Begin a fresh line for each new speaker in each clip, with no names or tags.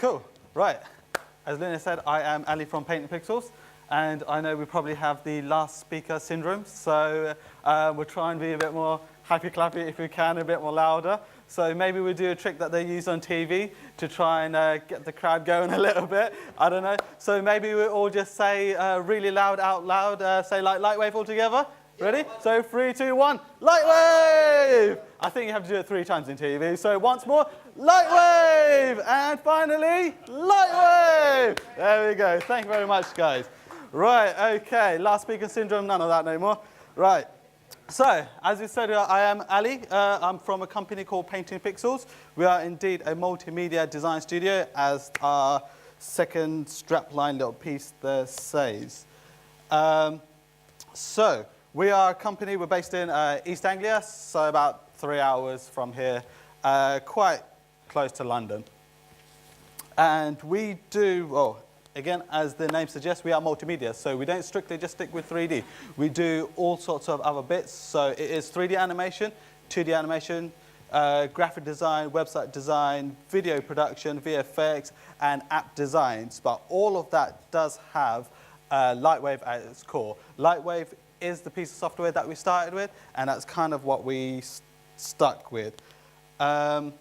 Cool. Right. As Lina said, I am Ali from Painting Pixels, and I know we probably have the last speaker syndrome, so we'll try and be a bit more happy-clappy if we can, a bit more louder. So maybe we'll do a trick that they use on TV to try and get the crowd going a little bit. I don't know. So maybe we'll all just say really loud out loud, say like Lightwave all together. Ready? So 3, 2, 1, Lightwave! I think you have to do it 3 times in TV. So once more, Lightwave! And finally, Lightwave! There we go. Thank you very much, guys. Right, okay. Last speaker syndrome, none of that no more. Right. So, as you said, I am Ali. I'm from a company called Painting Pixels. We are indeed a multimedia design studio, as our second strapline little piece there says. So, we are a company, we're based in East Anglia, so about 3 hours from here, quite close to London. And we do, well, again, as the name suggests, we are multimedia, so we don't strictly just stick with 3D. We do all sorts of other bits, so it is 3D animation, 2D animation, graphic design, website design, video production, VFX, and app designs. But all of that does have Lightwave at its core. Lightwave is the piece of software that we started with, and that's kind of what we stuck with. But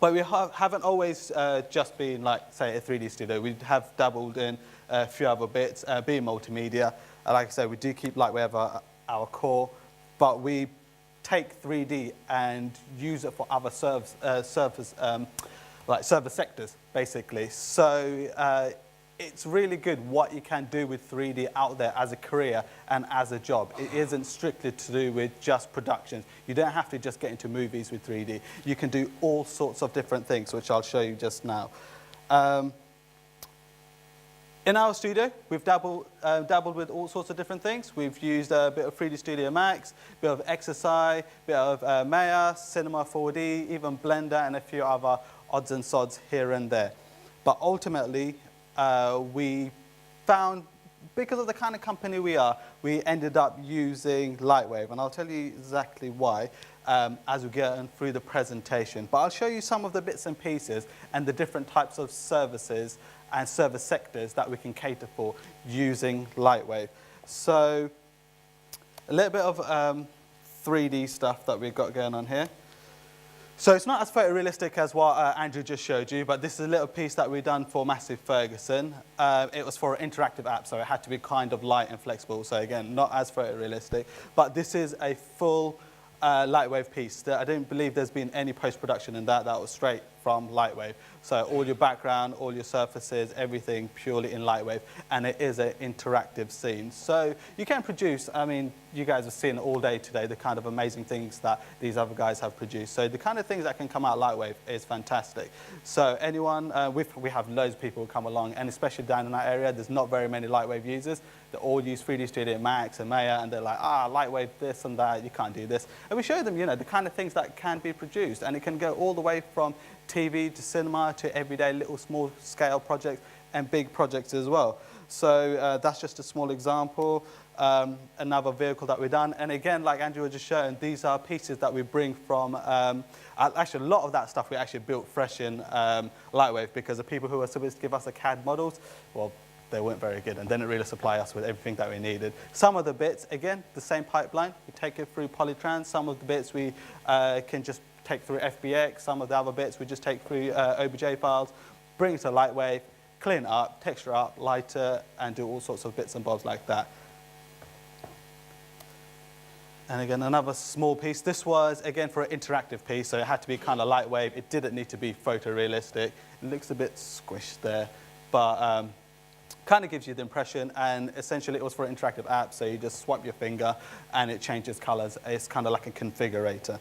we haven't always just been like, say, a 3D studio. We have dabbled in a few other bits, being multimedia. Like I said, we do keep Lightwave our core, but we take 3D and use it for other server sectors, basically. So it's really good what you can do with 3D out there as a career and as a job. It isn't strictly to do with just productions. You don't have to just get into movies with 3D. You can do all sorts of different things, which I'll show you just now. In our studio, we've dabbled with all sorts of different things. We've used a bit of 3D Studio Max, a bit of XSI, a bit of Maya, Cinema 4D, even Blender, and a few other odds and sods here and there. But ultimately, we found, because of the kind of company we are, we ended up using Lightwave. And I'll tell you exactly why as we get through the presentation. But I'll show you some of the bits and pieces and the different types of services and service sectors that we can cater for using Lightwave. So a little bit of 3D stuff that we've got going on here. So it's not as photorealistic as what Andrew just showed you, but this is a little piece that we've done for Massive Ferguson. It was for an interactive app, so it had to be kind of light and flexible. So again, not as photorealistic, but this is a full Lightwave piece. I don't believe there's been any post-production in that. That was straight from Lightwave. So all your background, all your surfaces, everything purely in Lightwave, and it is an interactive scene. So you can produce, I mean, you guys have seen all day today the kind of amazing things that these other guys have produced. So the kind of things that can come out Lightwave is fantastic. So anyone, we have loads of people who come along, and especially down in that area, there's not very many Lightwave users. They all use 3D Studio Max and Maya, and they're like, Lightwave this and that, you can't do this. And we show them, you know, the kind of things that can be produced, and it can go all the way from TV to cinema to everyday little small scale projects and big projects as well. So that's just a small example. Another vehicle that we've done. And again, like Andrew was just showing, these are pieces that we bring from, actually a lot of that stuff we actually built fresh in Lightwave, because the people who were supposed to give us the CAD models, well, they weren't very good and didn't really supply us with everything that we needed. Some of the bits, again, the same pipeline. We take it through Polytrans. Some of the bits we can just take through FBX. Some of the other bits we just take through OBJ files, bring it to Lightwave, clean it up, texture up, lighter, and do all sorts of bits and bobs like that. And again, another small piece. This was, again, for an interactive piece, so it had to be kind of Lightwave. It didn't need to be photorealistic. It looks a bit squished there, but kind of gives you the impression. And essentially, it was for an interactive app, so you just swipe your finger, and it changes colors. It's kind of like a configurator.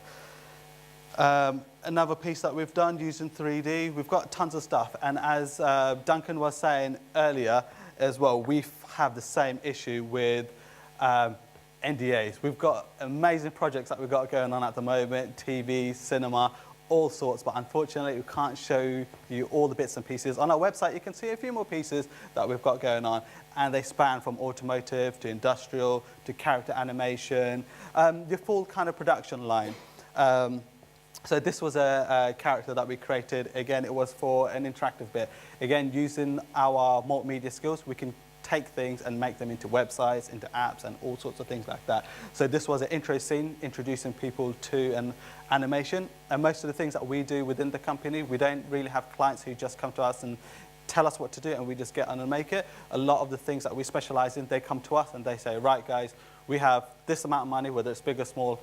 Another piece that we've done using 3D, we've got tons of stuff. And as Duncan was saying earlier as well, we have the same issue with NDAs. We've got amazing projects that we've got going on at the moment, TV, cinema, all sorts, but unfortunately we can't show you all the bits and pieces. On our website you can see a few more pieces that we've got going on, and they span from automotive to industrial to character animation, the full kind of production line. So this was a character that we created. Again, it was for an interactive bit. Again, using our multimedia skills, we can take things and make them into websites, into apps, and all sorts of things like that. So this was an intro scene, introducing people to an animation. And most of the things that we do within the company, we don't really have clients who just come to us and tell us what to do and we just get on and make it. A lot of the things that we specialize in, they come to us and they say, right, guys, we have this amount of money, whether it's big or small.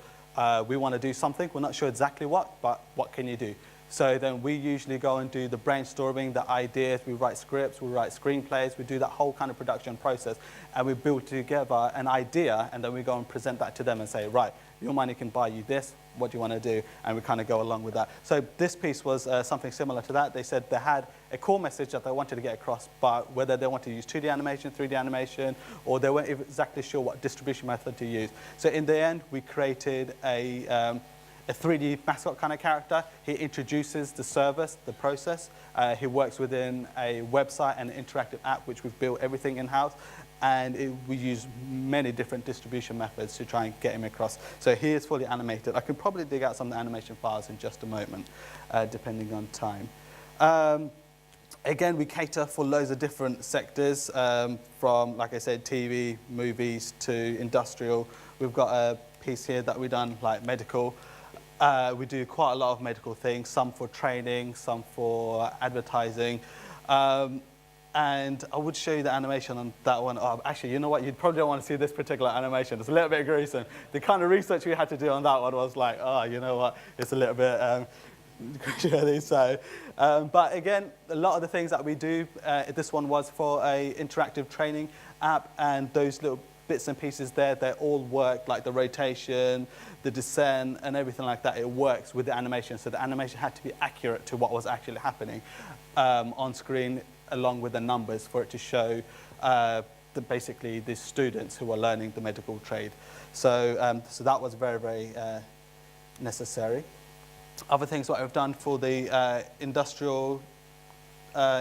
We want to do something. We're not sure exactly what, but what can you do? So then we usually go and do the brainstorming, the ideas. We write scripts, we write screenplays. We do that whole kind of production process. And we build together an idea, and then we go and present that to them and say, right, your money can buy you this. What do you want to do? And we kind of go along with that. So this piece was something similar to that. They said they had a core message that they wanted to get across, but whether they wanted to use 2D animation, 3D animation, or they weren't exactly sure what distribution method to use. So in the end, we created a 3D mascot kind of character. He introduces the service, the process. He works within a website and an interactive app, which we've built everything in-house. And we use many different distribution methods to try and get him across. So he is fully animated. I can probably dig out some of the animation files in just a moment, depending on time. Again, we cater for loads of different sectors, from, like I said, TV, movies, to industrial. We've got a piece here that we've done, like medical. We do quite a lot of medical things, some for training, some for advertising. And I would show you the animation on that one. Oh, actually, you know what? You probably don't want to see this particular animation. It's a little bit gruesome. The kind of research we had to do on that one was like, oh, you know what? It's a little bit gruesome. So, but again, a lot of the things that we do, this one was for a interactive training app, and those little bits and pieces there, they all work, like the rotation, the descent, and everything like that. It works with the animation. So the animation had to be accurate to what was actually happening on screen, along with the numbers, for it to show basically the students who are learning the medical trade. So, so that was very, very necessary. Other things what I've done for the industrial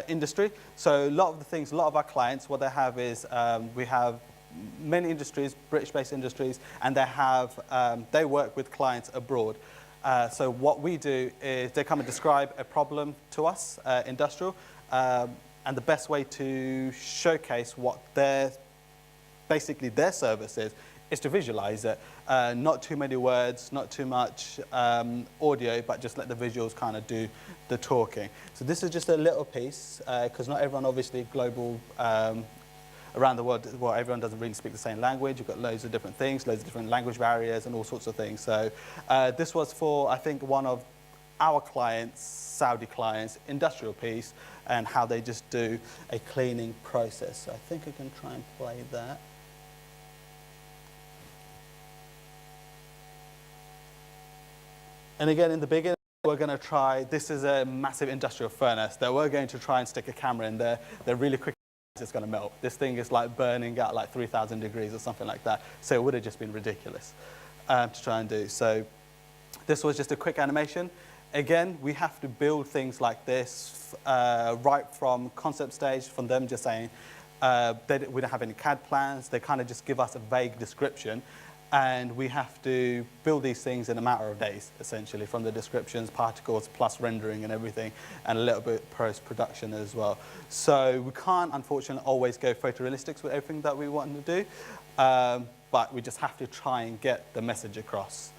industry. So a lot of our clients, what they have is we have many industries, British-based industries, and they work with clients abroad. So what we do is they come and describe a problem to us, industrial, and the best way to showcase what basically their service is to visualize it. Not too many words, not too much audio, but just let the visuals kind of do the talking. So this is just a little piece, because not everyone, obviously, global, around the world, well, everyone doesn't really speak the same language. You've got loads of different things, loads of different language barriers and all sorts of things. So this was for, I think, one of our clients, Saudi clients, industrial piece, and how they just do a cleaning process. So I think I can try and play that. And again, in the beginning, we're going to try, this is a massive industrial furnace that we're going to try and stick a camera in there. They're really quick, it's going to melt. This thing is like burning at like 3,000 degrees or something like that. So it would have just been ridiculous to try and do. So this was just a quick animation. Again, we have to build things like this right from concept stage, from them just saying, we don't have any CAD plans. They kind of just give us a vague description. And we have to build these things in a matter of days, essentially, from the descriptions, particles, plus rendering and everything, and a little bit post-production as well. So we can't, unfortunately, always go photorealistics with everything that we want to do, but we just have to try and get the message across.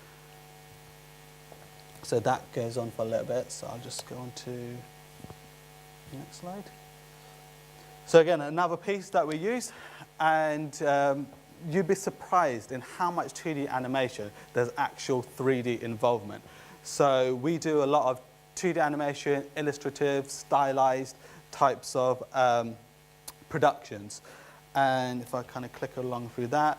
So that goes on for a little bit, so I'll just go on to the next slide. So again, another piece that we use, and you'd be surprised in how much 2D animation there's actual 3D involvement. So we do a lot of 2D animation, illustrative, stylized types of productions. And if I kind of click along through that,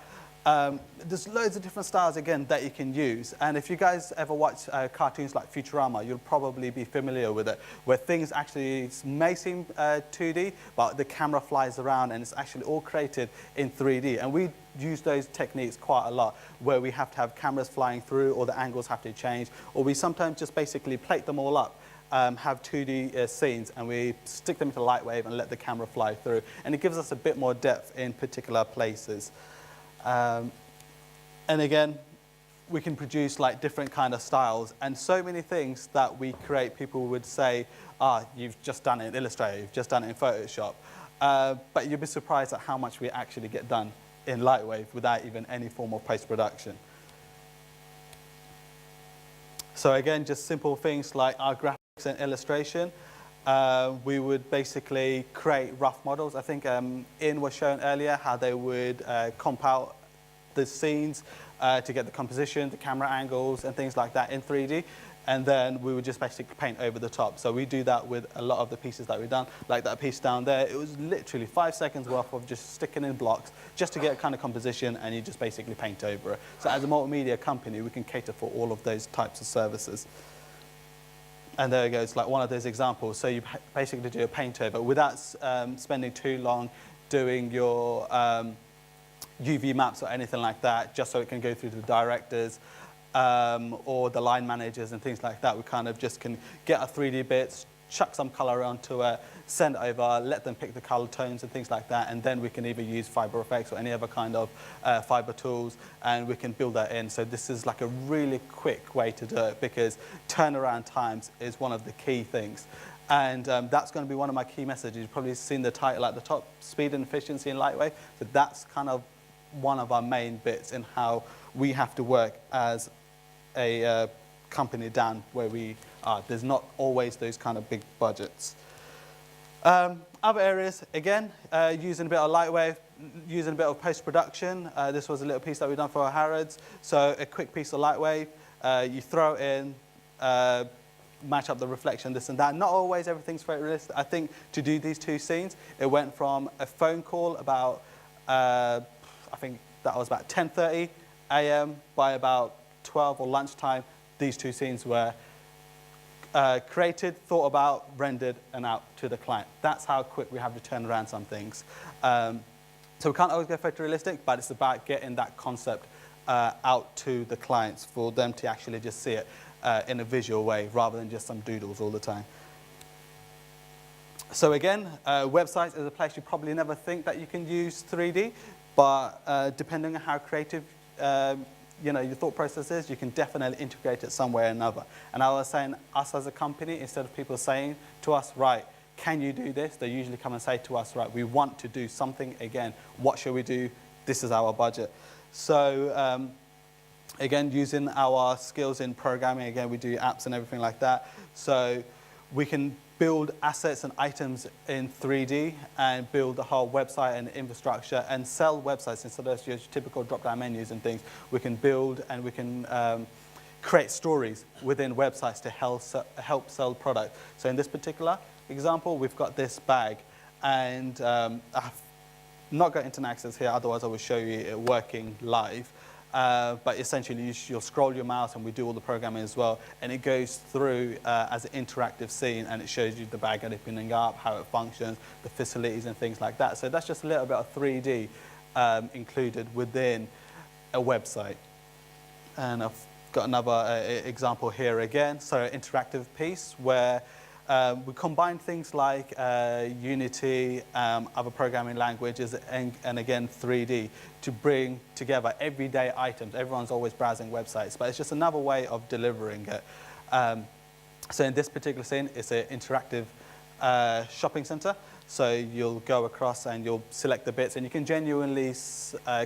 there's loads of different styles, again, that you can use. And if you guys ever watch cartoons like Futurama, you'll probably be familiar with it, where things actually may seem 2D, but the camera flies around and it's actually all created in 3D. And we use those techniques quite a lot, where we have to have cameras flying through, or the angles have to change, or we sometimes just basically plate them all up. Have 2D scenes, and we stick them into Lightwave and let the camera fly through. And it gives us a bit more depth in particular places. And again, we can produce like different kind of styles, and so many things that we create, people would say, you've just done it in Illustrator, you've just done it in Photoshop. But you'll be surprised at how much we actually get done in Lightwave without even any form of post-production. So again, just simple things like our graphics and illustration. We would basically create rough models. I think Ian was showing earlier how they would comp out the scenes to get the composition, the camera angles, and things like that in 3D. And then we would just basically paint over the top. So we do that with a lot of the pieces that we've done. Like that piece down there, it was literally 5 seconds worth of just sticking in blocks just to get a kind of composition, and you just basically paint over it. So as a multimedia company, we can cater for all of those types of services. And there it goes, like one of those examples. So you basically do a paint over without spending too long doing your UV maps or anything like that, just so it can go through to the directors or the line managers and things like that. We kind of just can get our 3D bits, chuck some color onto it, send it over, let them pick the color tones and things like that, and then we can either use fiber effects or any other kind of fiber tools, and we can build that in. So this is like a really quick way to do it, because turnaround times is one of the key things. And that's going to be one of my key messages. You've probably seen the title at the top, speed and efficiency in Lightwave. So that's kind of one of our main bits in how we have to work as a company down where we are. There's not always those kind of big budgets. Other areas, again, using a bit of Lightwave, using a bit of post-production. This was a little piece that we've done for our Harrods. So a quick piece of Lightwave, you throw it in, match up the reflection, this and that. Not always everything's photorealistic. I think to do these two scenes, it went from a phone call about, I think that was about 10:30 a.m. by about 12 or lunchtime. These two scenes were created, thought about, rendered, and out to the client. That's how quick we have to turn around some things. So we can't always go photorealistic, but it's about getting that concept out to the clients for them to actually just see it in a visual way, rather than just some doodles all the time. So again, websites is a place you probably never think that you can use 3D, but depending on how creative your thought process is, you can definitely integrate it some way or another. And I was saying, us as a company, instead of people saying to us, right, can you do this? They usually come and say to us, right, we want to do something again. What shall we do? This is our budget. So again, using our skills in programming, again, we do apps and everything like that. So we can build assets and items in 3D and build the whole website and infrastructure and sell websites instead of your typical drop-down menus and things. We can build and we can create stories within websites to help sell product. So in this particular example, we've got this bag, and I've not got internet access here, otherwise I will show you it working live. But essentially, you'll scroll your mouse, and we do all the programming as well, and it goes through as an interactive scene, and it shows you the bag opening up, how it functions, the facilities and things like that. So that's just a little bit of 3D included within a website. And I've got another example here again. So an interactive piece where we combine things like Unity, other programming languages, and again 3D to bring together everyday items. Everyone's always browsing websites, but it's just another way of delivering it. So in this particular scene, it's an interactive shopping center. So you'll go across and you'll select the bits, and you can genuinely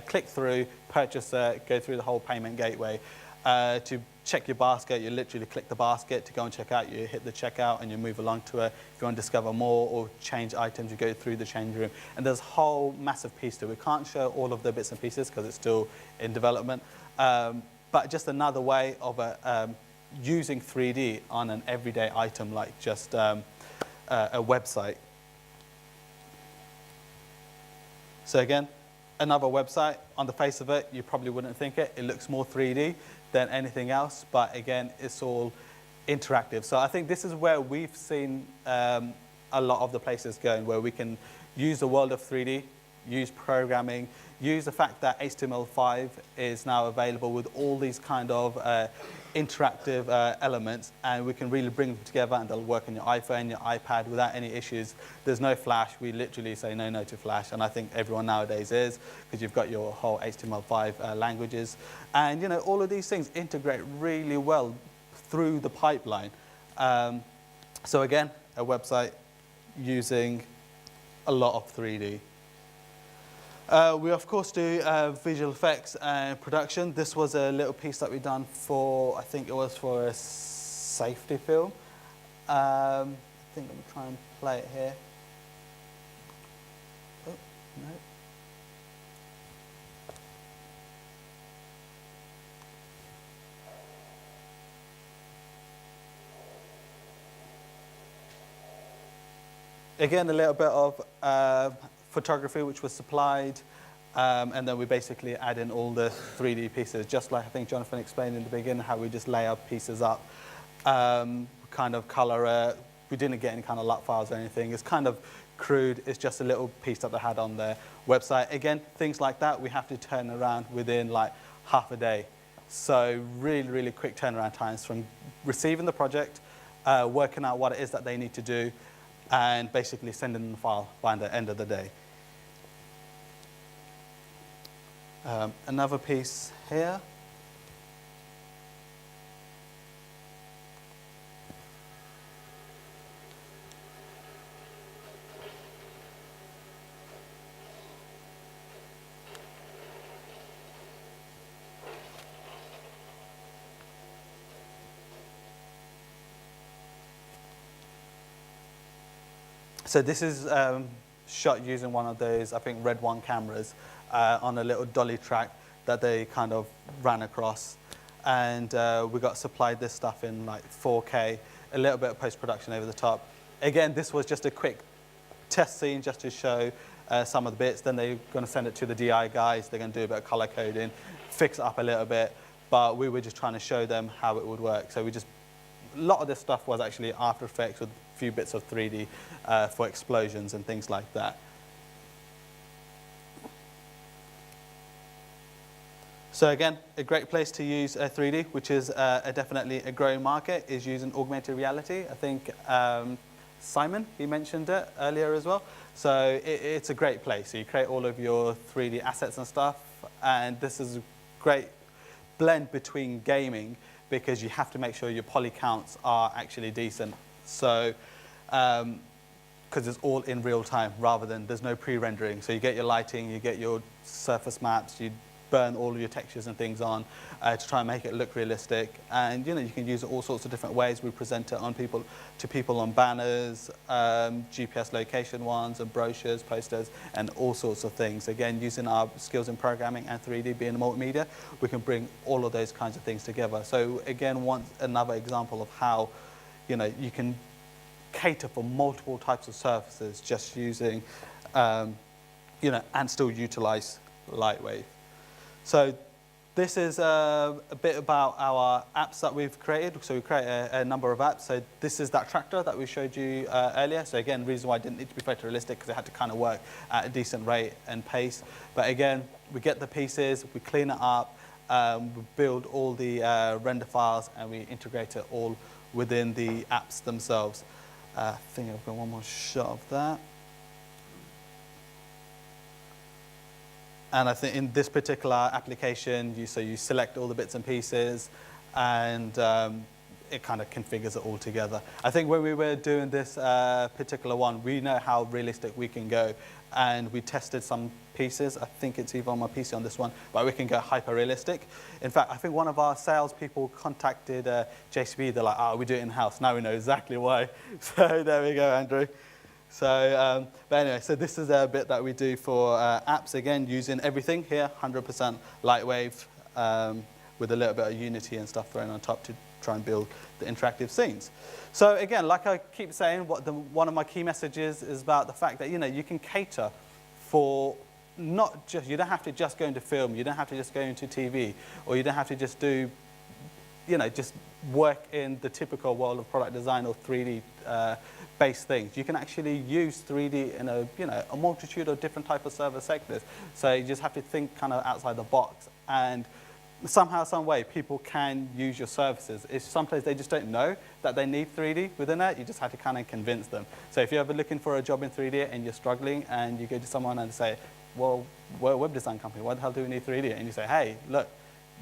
click through, purchase it, go through the whole payment gateway. To check your basket, you literally click the basket. To go and check out, you hit the checkout and you move along to it. If you want to discover more or change items, you go through the change room. And there's a whole massive piece to it. We can't show all of the bits and pieces because it's still in development. But just another way of using 3D on an everyday item like just a website. So again, another website. On the face of it, you probably wouldn't think it. It looks more 3D than anything else, but again, it's all interactive. So I think this is where we've seen a lot of the places going, where we can use the world of 3D, use programming, use the fact that HTML5 is now available with all these kind of interactive elements, and we can really bring them together, and they'll work on your iPhone, your iPad without any issues. There's no Flash. We literally say no to Flash, and I think everyone nowadays is, because you've got your whole HTML5 languages. And you know, all of these things integrate really well through the pipeline. So again, a website using a lot of 3D. We of course do visual effects and production. This was a little piece that we done for, I think it was for a safety film. I think let me try and play it here. Oh, no. Again, a little bit of photography which was supplied, and then we basically add in all the 3D pieces, just like I think Jonathan explained in the beginning, how we just lay our pieces up, kind of color it. We didn't get any kind of LUT files or anything. It's kind of crude. It's just a little piece that they had on their website. Again, things like that we have to turn around within like half a day. So really quick turnaround times from receiving the project, working out what it is that they need to do, and basically sending them the file by the end of the day. Another piece here. So this is shot using one of those, I think, Red One cameras on a little dolly track that they kind of ran across. And we got supplied this stuff in like 4K, a little bit of post-production over the top. Again, this was just a quick test scene just to show some of the bits. Then they're going to send it to the DI guys. They're going to do a bit of color coding, fix it up a little bit. But we were just trying to show them how it would work. So a lot of this stuff was actually After Effects with a few bits of 3D for explosions and things like that. So again, a great place to use 3D, which is definitely a growing market, is using augmented reality. I think Simon, he mentioned it earlier as well. So it's a great place. So you create all of your 3D assets and stuff, and this is a great blend between gaming, because you have to make sure your poly counts are actually decent. So, because it's all in real time, rather than there's no pre-rendering. So you get your lighting, you get your surface maps, you burn all of your textures and things on to try and make it look realistic. And you know, you can use it all sorts of different ways. We present it on people on banners, GPS location ones, and brochures, posters, and all sorts of things. Again, using our skills in programming and 3D being multimedia, we can bring all of those kinds of things together. So again, another example of how you can cater for multiple types of surfaces just using, and still utilize Lightwave. So this is a bit about our apps that we've created. So we create a number of apps. So this is that tractor that we showed you earlier. So again, reason why it didn't need to be photorealistic, because it had to kind of work at a decent rate and pace. But again, we get the pieces, we clean it up, we build all the render files, and we integrate it all within the apps themselves. I think I've got one more shot of that. And I think in this particular application, you select all the bits and pieces, and it kind of configures it all together. I think when we were doing this particular one, we know how realistic we can go, and we tested some pieces. I think it's even on my PC on this one, but we can go hyper realistic. In fact, I think one of our salespeople contacted JCB. They're like, "Oh, we do it in house." Now we know exactly why. So there we go, Andrew. So, but anyway, so this is a bit that we do for apps, again, using everything here, 100% Lightwave, with a little bit of Unity and stuff thrown on top to try and build the interactive scenes. So again, like I keep saying, one of my key messages is about the fact that, you can cater for not just, you don't have to just go into film, you don't have to just go into TV, or you don't have to just do, just work in the typical world of product design or 3D based things. You can actually use 3D in a multitude of different type of service sectors. So you just have to think kind of outside the box and somehow, some way, people can use your services. It's sometimes they just don't know that they need 3D within it. You just have to kind of convince them. So if you're ever looking for a job in 3D and you're struggling and you go to someone and say, well, we're a web design company, why the hell do we need 3D? And you say, hey, look,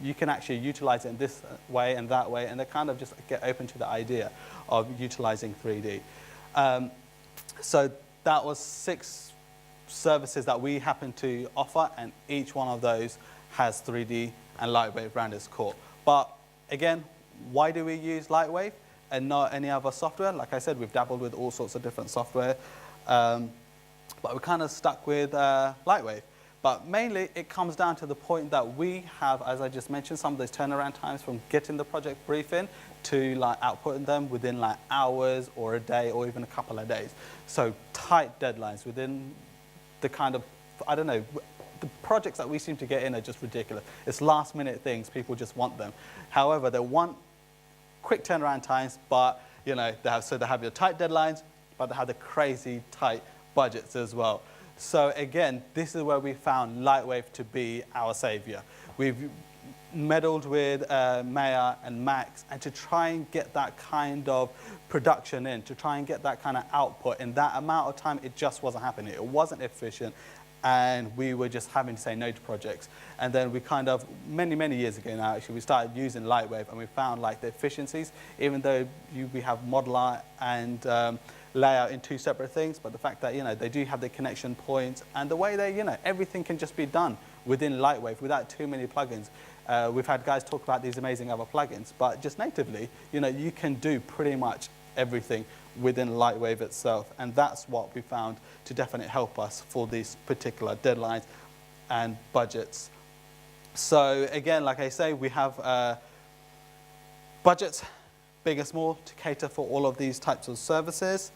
you can actually utilize it in this way and that way, and they kind of just get open to the idea of utilizing 3D. So that was 6 services that we happen to offer, and each one of those has 3D and Lightwave around its core. But again, why do we use Lightwave and not any other software? Like I said, we've dabbled with all sorts of different software, but we're kind of stuck with Lightwave. But mainly, it comes down to the point that we have, as I just mentioned, some of those turnaround times from getting the project brief in to like outputting them within like hours or a day or even a couple of days. So tight deadlines within the kind of, I don't know, the projects that we seem to get in are just ridiculous. It's last minute things, people just want them. However, they want quick turnaround times, but you know, they have your tight deadlines, but they have the crazy tight budgets as well. So again, this is where we found Lightwave to be our savior. We've meddled with Miah and Max, and to try and get that kind of production in, to try and get that kind of output in that amount of time, it just wasn't happening. It wasn't efficient, and we were just having to say no to projects. And then we kind of, many years ago now, actually, we started using Lightwave, and we found like the efficiencies, even though we have model art and layout in 2 separate things, but the fact that, you know, they do have the connection points, and the way they, you know, everything can just be done within Lightwave without too many plugins. We've had guys talk about these amazing other plugins, but just natively, you know, you can do pretty much everything within Lightwave itself, and that's what we found to definitely help us for these particular deadlines and budgets. So again, like I say, we have budgets, big and small, to cater for all of these types of services.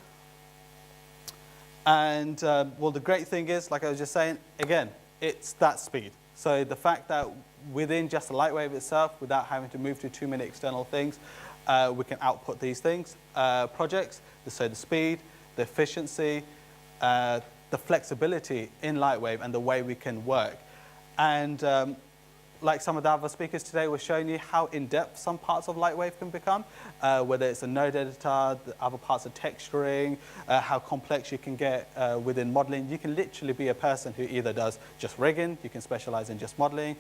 And well, the great thing is, like I was just saying, again, it's that speed. So the fact that within just the Lightwave itself, without having to move to too many external things, we can output these things, projects. So the speed, the efficiency, the flexibility in Lightwave, and the way we can work. And like some of the other speakers today were showing you how in-depth some parts of Lightwave can become, whether it's a node editor, the other parts of texturing, how complex you can get within modeling. You can literally be a person who either does just rigging, you can specialize in just modeling,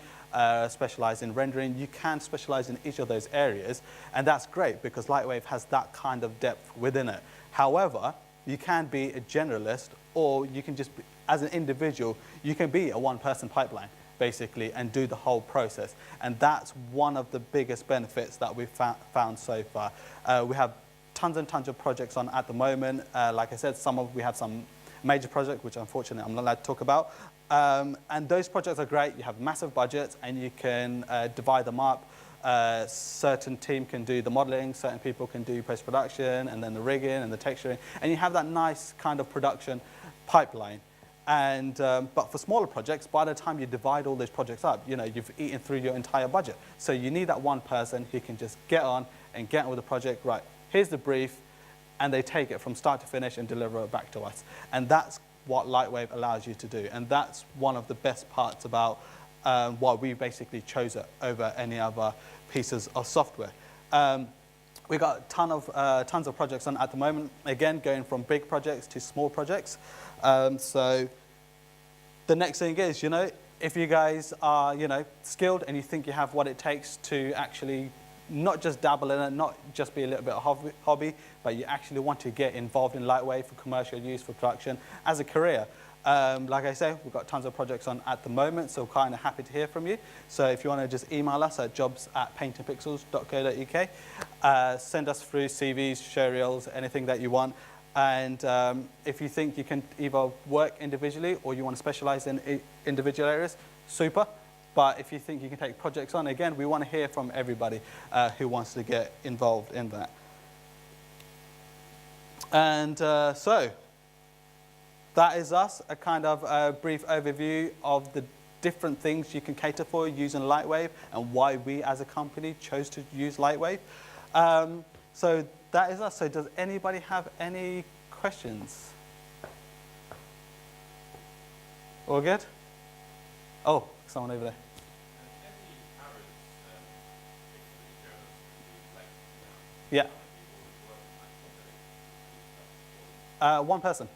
specialize in rendering. You can specialize in each of those areas, and that's great because Lightwave has that kind of depth within it. However, you can be a generalist, or you can just, as an individual, you can be a one-person pipeline, basically, and do the whole process. And that's one of the biggest benefits that we've found so far. We have tons and tons of projects on at the moment. Like I said, we have some major projects, which unfortunately I'm not allowed to talk about. And those projects are great. You have massive budgets, and you can divide them up. Certain team can do the modeling, certain people can do post-production, and then the rigging and the texturing. And you have that nice kind of production pipeline. And but for smaller projects, by the time you divide all those projects up, you know, you've eaten through your entire budget. So you need that one person who can just get on with the project. Right, here's the brief, and they take it from start to finish and deliver it back to us. And that's what Lightwave allows you to do. And that's one of the best parts about why we basically chose it over any other pieces of software. We've got tons of projects on at the moment, again, going from big projects to small projects. So the next thing is, you know, if you guys are, you know, skilled and you think you have what it takes to actually not just dabble in it, not just be a little bit of hobby, but you actually want to get involved in Lightwave for commercial use, for production, as a career. Like I say, we've got tons of projects on at the moment, so kind of happy to hear from you. So if you want to just email us at jobs@paintandpixels.co.uk, send us through CVs, showreels, anything that you want. And if you think you can either work individually or you want to specialize in individual areas, super. But if you think you can take projects on, again, we want to hear from everybody who wants to get involved in that. And so that is us, a kind of brief overview of the different things you can cater for using Lightwave and why we as a company chose to use Lightwave. So that is us. So does anybody have any questions? All good? Oh, someone over there. Yeah. One person.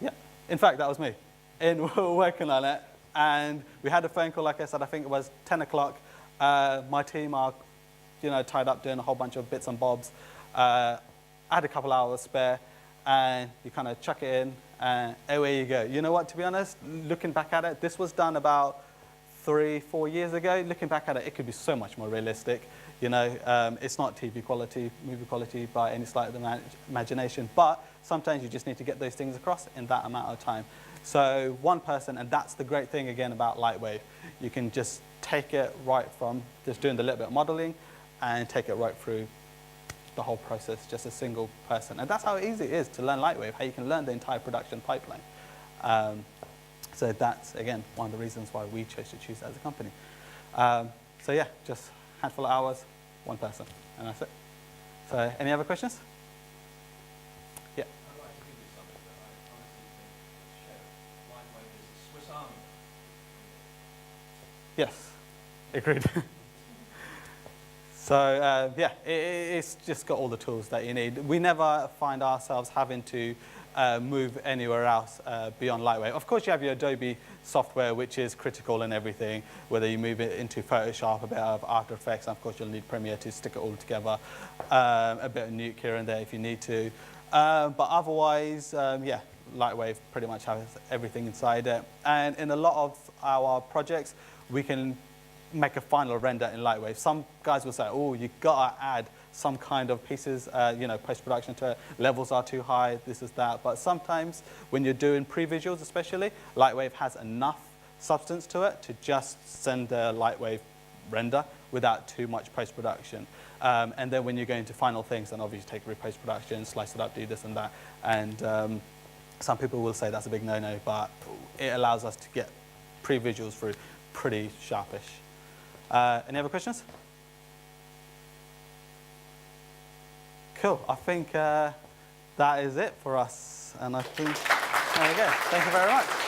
Yeah. In fact, that was me. And we were working on it. And we had a phone call, like I said, I think it was 10 o'clock. My team are, tied up doing a whole bunch of bits and bobs. I had a couple hours spare. And you kind of chuck it in, and away you go. You know what, to be honest, looking back at it, this was done about 3-4 years ago. Looking back at it, it could be so much more realistic. It's not TV quality, movie quality by any slight of the imagination, but sometimes you just need to get those things across in that amount of time. So one person, and that's the great thing again about Lightwave. You can just take it right from just doing the little bit of modeling and take it right through the whole process, just a single person. And that's how easy it is to learn Lightwave, how you can learn the entire production pipeline. So that's, again, one of the reasons why we chose to choose it as a company. So yeah, just a handful of hours, one person, and that's it. So any other questions? Yeah.
I'd like to give you something that I honestly think show. Lightwave is the Swiss Army.
Yes, agreed. So yeah, it's just got all the tools that you need. We never find ourselves having to move anywhere else beyond Lightwave. Of course, you have your Adobe software, which is critical in everything, whether you move it into Photoshop, a bit of After Effects, and of course, you'll need Premiere to stick it all together, a bit of Nuke here and there if you need to. But otherwise, yeah, Lightwave pretty much has everything inside it. And in a lot of our projects, we can make a final render in Lightwave. Some guys will say, oh, you gotta add some kind of pieces, post-production to it. Levels are too high, this is that. But sometimes when you're doing pre-visuals especially, Lightwave has enough substance to it to just send a Lightwave render without too much post-production. And then when you're going to final things, then obviously take post-production, slice it up, do this and that. And some people will say that's a big no-no, but it allows us to get pre-visuals through pretty sharpish. Any other questions? Cool. I think that is it for us. And I think, there we go. Thank you very much.